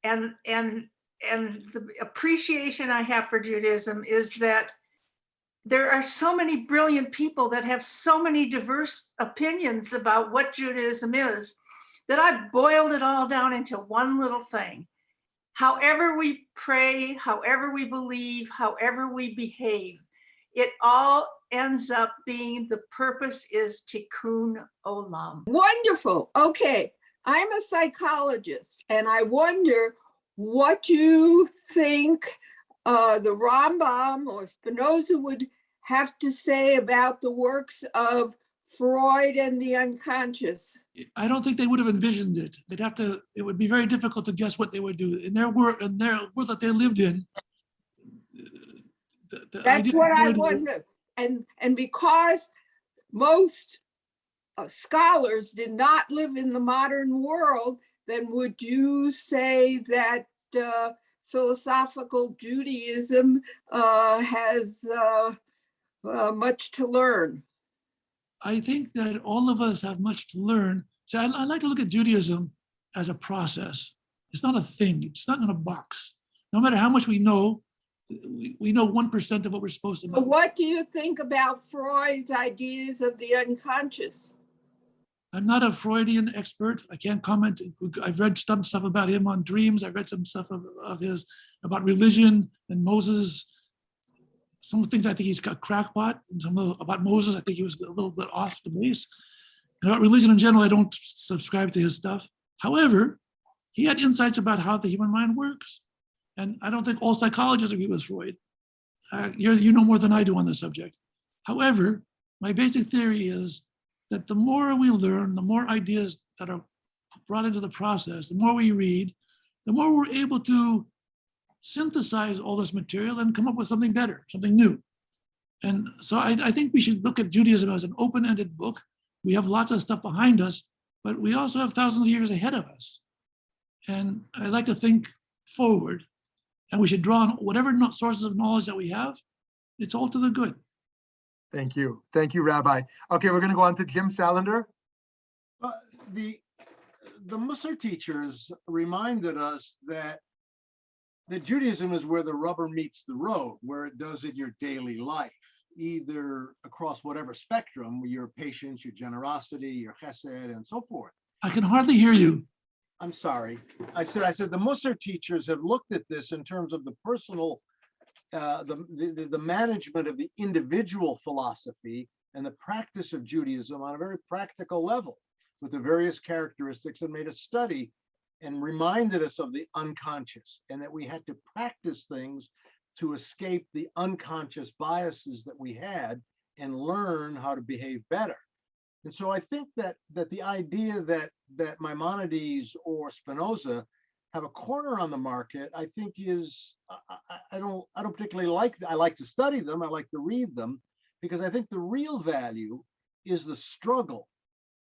and the appreciation I have for Judaism is that there are so many brilliant people that have so many diverse opinions about what Judaism is, that I boiled it all down into one little thing. However we pray, however we believe, however we behave, it all ends up being the purpose is tikkun olam. Wonderful. Okay, I'm a psychologist, and I wonder what you think the Rambam or Spinoza would have to say about the works of Freud and the unconscious. I don't think they would have envisioned it. They'd have to, it would be very difficult to guess what they would do. In their world that they lived in. That's what I wonder. And because most scholars did not live in the modern world, then would you say that philosophical Judaism has much to learn? I think that all of us have much to learn. So I like to look at Judaism as a process. It's not a thing. It's not in a box. No matter how much we know 1% of what we're supposed to know. What do you think about Freud's ideas of the unconscious? I'm not a Freudian expert. I can't comment. I've read some stuff about him on dreams. I've read some stuff of his about religion and Moses. Some things I think he's got crackpot, and about Moses, I think he was a little bit off the base. And about religion in general, I don't subscribe to his stuff. However, he had insights about how the human mind works. And I don't think all psychologists agree with Freud. You know more than I do on this subject. However, my basic theory is that the more we learn, the more ideas that are brought into the process, the more we read, the more we're able to synthesize all this material and come up with something better, something new. And so I think we should look at Judaism as an open-ended book. We have lots of stuff behind us, but we also have thousands of years ahead of us. And I like to think forward, and we should draw on whatever sources of knowledge that we have. It's all to the good. Thank you. Thank you, Rabbi. Okay, we're going to go on to Jim Salander. The Musar teachers reminded us that Judaism is where the rubber meets the road, where it does in your daily life, either across whatever spectrum, your patience, your generosity, your chesed, and so forth. I can hardly hear you. I'm sorry. I said the Musar teachers have looked at this in terms of the personal, the management of the individual philosophy and the practice of Judaism on a very practical level with the various characteristics, and made a study and reminded us of the unconscious, and that we had to practice things to escape the unconscious biases that we had and learn how to behave better. And so I think that the idea that Maimonides or Spinoza have a corner on the market, I think is, I don't particularly like, I like to study them, I like to read them, because I think the real value is the struggle.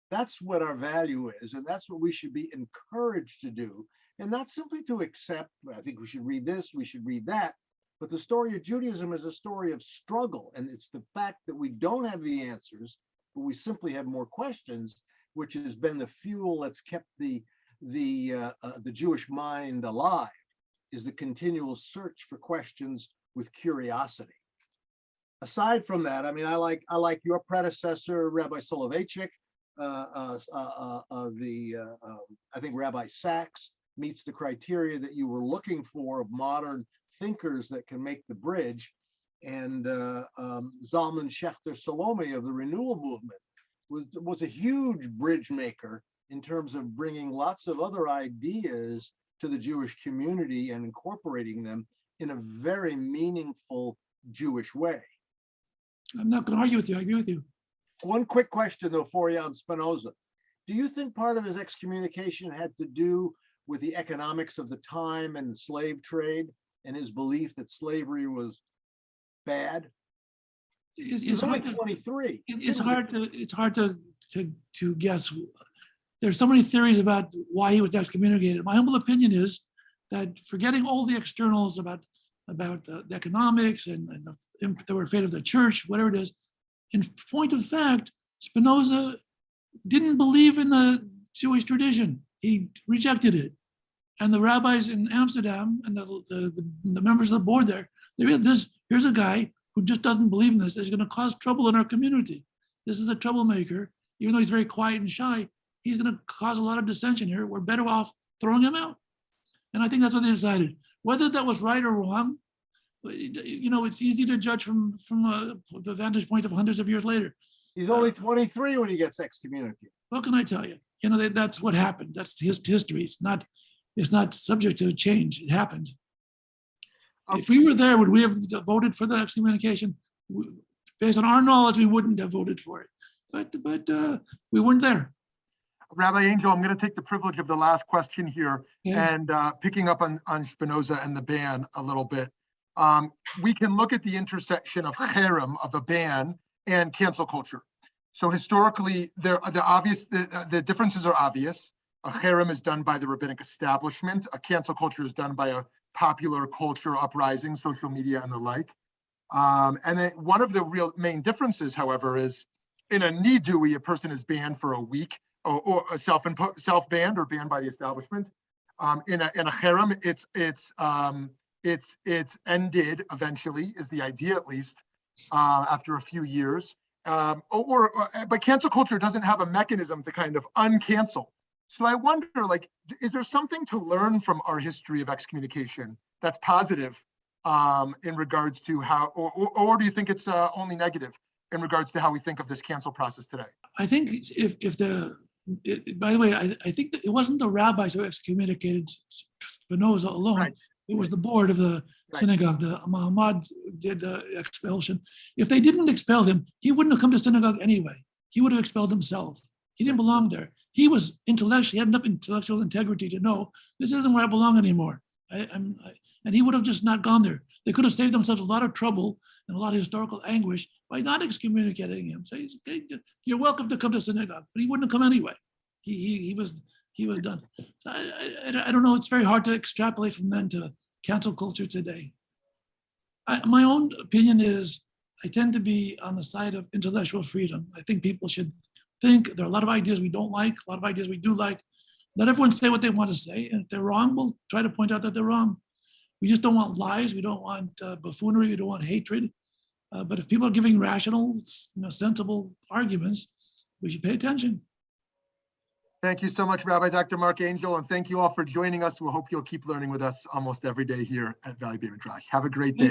That's what our value is, and that's what we should be encouraged to do, and not simply to accept, I think we should read this, we should read that, but the story of Judaism is a story of struggle, and it's the fact that we don't have the answers, but we simply have more questions, which has been the fuel that's kept the Jewish mind alive, is the continual search for questions with curiosity. Aside from that, I mean, I like your predecessor, Rabbi Soloveitchik. I think Rabbi Sachs meets the criteria that you were looking for of modern thinkers that can make the bridge. And Zalman Schachter Salome of the Renewal Movement was a huge bridge maker in terms of bringing lots of other ideas to the Jewish community and incorporating them in a very meaningful Jewish way. I'm not going to argue with you. I agree with you. One quick question though for you on Spinoza. Do you think part of his excommunication had to do with the economics of the time and the slave trade and his belief that slavery was bad? It's only hard to, 23. it's hard to guess. There's so many theories about why he was excommunicated. My humble opinion is that, forgetting all the externals about the economics and they were afraid of the church, whatever it is, in point of fact, Spinoza didn't believe in the Jewish tradition. He rejected it. And the rabbis in Amsterdam and the members of the board there, they read this, here's a guy who just doesn't believe in this, is going to cause trouble in our community. This is a troublemaker. Even though he's very quiet and shy, he's going to cause a lot of dissension here. We're better off throwing him out. And I think that's what they decided. Whether that was right or wrong, you know, it's easy to judge from the vantage point of hundreds of years later. He's only 23 when he gets excommunicated. What can I tell you? You know, that's what happened. That's his history. It's not subject to change. It happened. If we were there, would we have voted for the excommunication? Based on our knowledge, we wouldn't have voted for it. But we weren't there. Rabbi Angel, I'm going to take the privilege of the last question here, and picking up on Spinoza and the ban a little bit. We can look at the intersection of cherem, of a ban, and cancel culture. So historically, the differences are obvious. A cherem is done by the rabbinic establishment. A cancel culture is done by a popular culture uprising, social media, and the like. And then one of the real main differences, however, is in a nidui, a person is banned for a week, or a self-banned or banned by the establishment. In a cherem, it's ended eventually, is the idea at least, after a few years. But cancel culture doesn't have a mechanism to kind of uncancel. So I wonder, like, is there something to learn from our history of excommunication that's positive in regards to how, or do you think it's only negative in regards to how we think of this cancel process today? I think by the way, I think that it wasn't the rabbis who excommunicated Spinoza alone. Right. It was the board of the synagogue. The Maimonides did the expulsion. If they didn't expel him, he wouldn't have come to synagogue anyway. He would have expelled himself. He didn't belong there. He was intellectual. He had enough intellectual integrity to know this isn't where I belong anymore. And he would have just not gone there. They could have saved themselves a lot of trouble and a lot of historical anguish by not excommunicating him. Say, hey, you're welcome to come to synagogue, but he wouldn't have come anyway. He was done. So I don't know. It's very hard to extrapolate from then to cancel culture today. My own opinion is I tend to be on the side of intellectual freedom. I think people should think. There are a lot of ideas we don't like, a lot of ideas we do like. Let everyone say what they want to say. And if they're wrong, we'll try to point out that they're wrong. We just don't want lies. We don't want buffoonery. We don't want hatred. But if people are giving rational, sensible arguments, we should pay attention. Thank you so much, Rabbi Dr. Marc Angel, and thank you all for joining us. We hope you'll keep learning with us almost every day here at Valley Bay Midrash. Have a great day.